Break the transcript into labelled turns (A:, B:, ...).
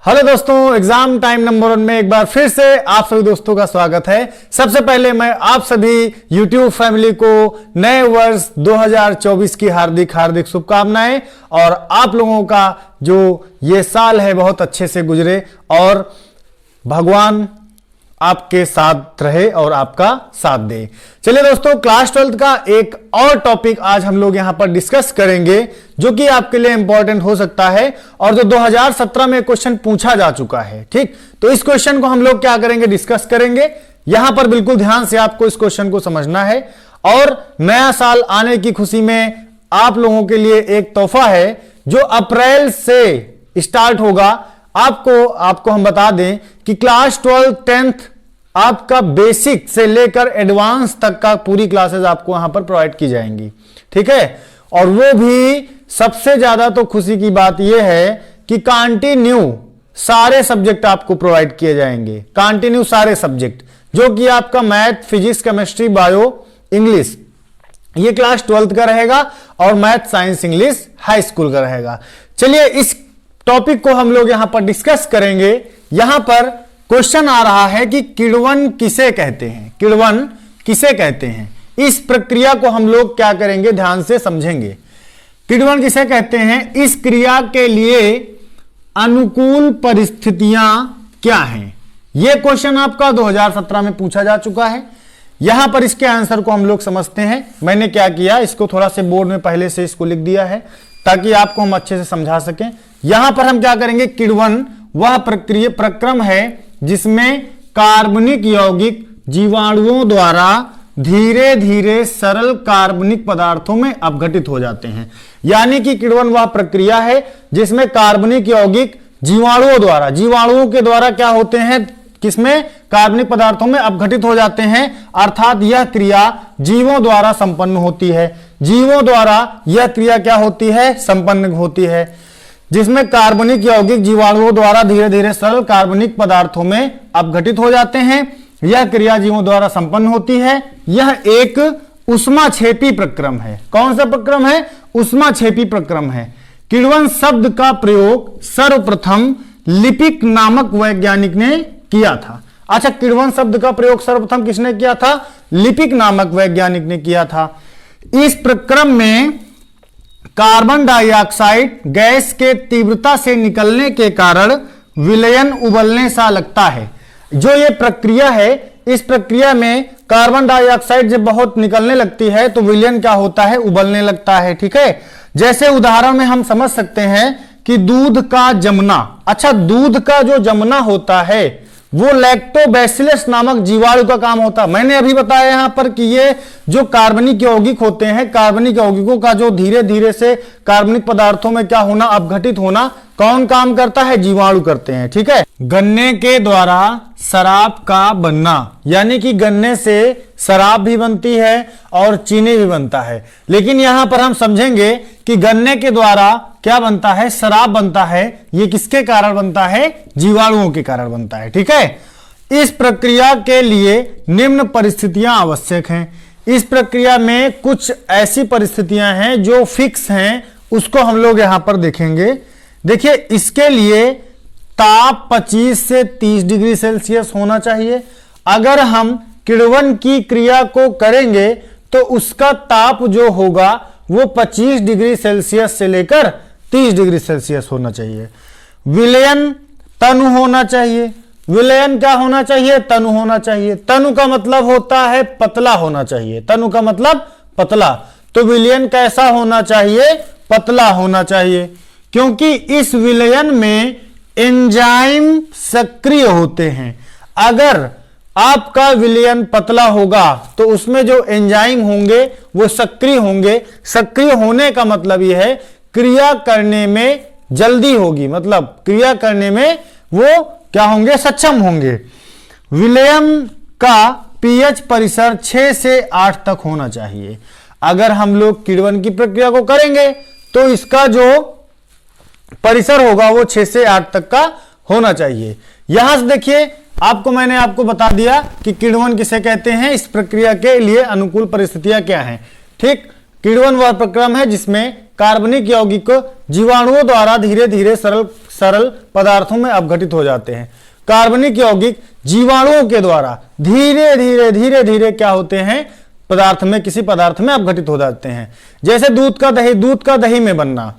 A: Hello दोस्तों, exam time number 1 में एक बार फिर से आप सभी दोस्तों का स्वागत है। सबसे पहले मैं आप सभी YouTube फैमिली को नए वर्ष 2024 की हार्दिक हार्दिक शुभकामनाएं और आप लोगों का जो ये साल है बहुत अच्छे से गुजरे और भगवान आपके साथ रहे और आपका साथ दे। चलिए दोस्तों, क्लास 12 का एक और टॉपिक आज हम लोग यहां पर डिस्कस करेंगे जो कि आपके लिए इंपॉर्टेंट हो सकता है और जो 2017 में क्वेश्चन पूछा जा चुका है। ठीक, तो इस क्वेश्चन को हम लोग क्या करेंगे, डिस्कस करेंगे। यहां पर बिल्कुल ध्यान से आपको इस क्वेश्चन को समझना है और नया साल आने की खुशी में आप लोगों के लिए एक तोहफा है जो अप्रैल से स्टार्ट होगा। आपको हम बता दें कि क्लास 12 10th आपका बेसिक से लेकर एडवांस तक का पूरी क्लासेस आपको यहां पर प्रोवाइड की जाएंगी। ठीक है, और वो भी सबसे ज्यादा तो खुशी की बात यह है कि कंटिन्यू सारे सब्जेक्ट आपको प्रोवाइड किए जाएंगे। कंटिन्यू सारे सब्जेक्ट जो कि आपका math, physics, chemistry, bio, English ये क्लास 12th का रहेगा और math, science, English high school का रहेगा। चलिए इस टॉपिक को हम लोग यहां पर डिस्कस करेंगे। यहां पर क्वेश्चन आ रहा है कि किण्वन किसे कहते हैं, किण्वन किसे कहते हैं। इस प्रक्रिया को हम लोग क्या करेंगे, ध्यान से समझेंगे। किण्वन किसे कहते हैं, इस क्रिया के लिए अनुकूल परिस्थितियां क्या हैं। यह क्वेश्चन आपका 2017 में पूछा जा चुका है। यहां पर इसके आंसर को हम लोग समझते हैं। मैंने क्या किया, इसको थोड़ा से बोर्ड में पहले से इसको लिख दिया है ताकि आपको हम अच्छे से समझा सकें। यहां पर हम क्या करेंगे, किण्वन वह प्रक्रम है जिसमें कार्बनिक यौगिक जीवाणुओं द्वारा धीरे धीरे सरल कार्बनिक पदार्थों में अपघटित हो जाते हैं। यानी कि किण्वन वह प्रक्रिया है जिसमें कार्बनिक यौगिक जीवाणुओं के द्वारा क्या होते हैं, किसमें, कार्बनिक पदार्थों में अपघटित हो जाते हैं। अर्थात यह क्रिया जीवों द्वारा संपन्न होती है। जीवों द्वारा यह क्रिया क्या होती है, संपन्न होती है, जिसमें कार्बनिक यौगिक जीवाणुओं द्वारा धीरे धीरे सरल कार्बनिक पदार्थों में अपघटित हो जाते हैं। यह क्रिया जीवों द्वारा संपन्न होती है। यह एक ऊष्माक्षेपी प्रक्रम है। कौन सा प्रक्रम है, ऊष्माक्षेपी प्रक्रम है। किण्वन शब्द का प्रयोग सर्वप्रथम लिपिक नामक वैज्ञानिक ने किया था। अच्छा, किण्वन शब्द का प्रयोग सर्वप्रथम किसने किया था, लिपिक नामक वैज्ञानिक ने किया था। इस प्रक्रम में कार्बन डाइऑक्साइड गैस के तीव्रता से निकलने के कारण विलयन उबलने सा लगता है। जो ये प्रक्रिया है, इस प्रक्रिया में कार्बन डाइऑक्साइड जब बहुत निकलने लगती है तो विलयन क्या होता है, उबलने लगता है। ठीक है, जैसे उदाहरण में हम समझ सकते हैं कि दूध का जमना। अच्छा, दूध का जो जमना होता है वो लैक्टोबैसिलस नामक जीवाणु का काम होता है। मैंने अभी बताया यहां पर कि ये जो कार्बनिक यौगिक होते हैं, कार्बनिक यौगिकों का जो धीरे धीरे से कार्बनिक पदार्थों में क्या होना, अपघटित होना, कौन काम करता है, जीवाणु करते हैं। ठीक है, गन्ने के द्वारा शराब का बनना, यानी कि गन्ने से शराब भी बनती है और चीनी भी बनता है। लेकिन यहां पर हम समझेंगे कि गन्ने के द्वारा क्या बनता है, शराब बनता है। ये किसके कारण बनता है, जीवाणुओं के कारण बनता है। ठीक है, इस प्रक्रिया के लिए निम्न परिस्थितियां आवश्यक हैं। इस प्रक्रिया में कुछ ऐसी परिस्थितियां हैं जो फिक्स हैं, उसको हम लोग यहां पर देखेंगे। देखिए, इसके लिए ताप 25 से 30 डिग्री सेल्सियस होना चाहिए। अगर हम किण्वन की क्रिया को करेंगे तो उसका ताप जो होगा वो 25 डिग्री सेल्सियस से लेकर 30 डिग्री सेल्सियस होना चाहिए। विलयन तनु होना चाहिए। विलयन क्या होना चाहिए, तनु होना चाहिए। तनु का मतलब होता है पतला होना चाहिए। तनु का मतलब पतला, तो विलयन कैसा होना चाहिए, पतला होना चाहिए, क्योंकि इस विलयन में एंजाइम सक्रिय होते हैं। अगर आपका विलयन पतला होगा तो उसमें जो एंजाइम होंगे वो सक्रिय होंगे। सक्रिय होने का मतलब यह है क्रिया करने में जल्दी होगी, मतलब क्रिया करने में वो क्या होंगे, सक्षम होंगे। विलयन का पीएच परिसर 6 से 8 तक होना चाहिए। अगर हम लोग किण्वन की प्रक्रिया को करेंगे तो इसका जो परिसर होगा वो 6 से 8 तक का होना चाहिए। यहां से देखिए, मैंने आपको बता दिया कि किण्वन किसे कहते हैं, इस प्रक्रिया के लिए अनुकूल परिस्थितियां क्या हैं। ठीक, किण्वन वह प्रक्रम है जिसमें कार्बनिक यौगिक जीवाणुओं द्वारा धीरे धीरे सरल पदार्थों में अपघटित हो जाते हैं। कार्बनिक यौगिक जीवाणुओं के द्वारा धीरे धीरे धीरे धीरे क्या होते हैं, पदार्थ में, किसी पदार्थ में अपघटित हो जाते हैं। जैसे दूध का दही में बनना,